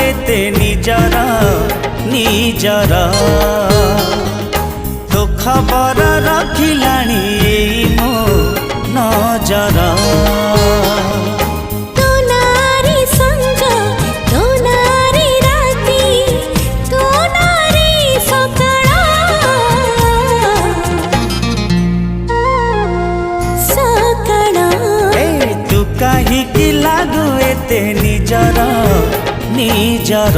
एते निजर निजर तो खबर रखिलाणी एई मो नजर कहीं की लागू एते निजर निजर।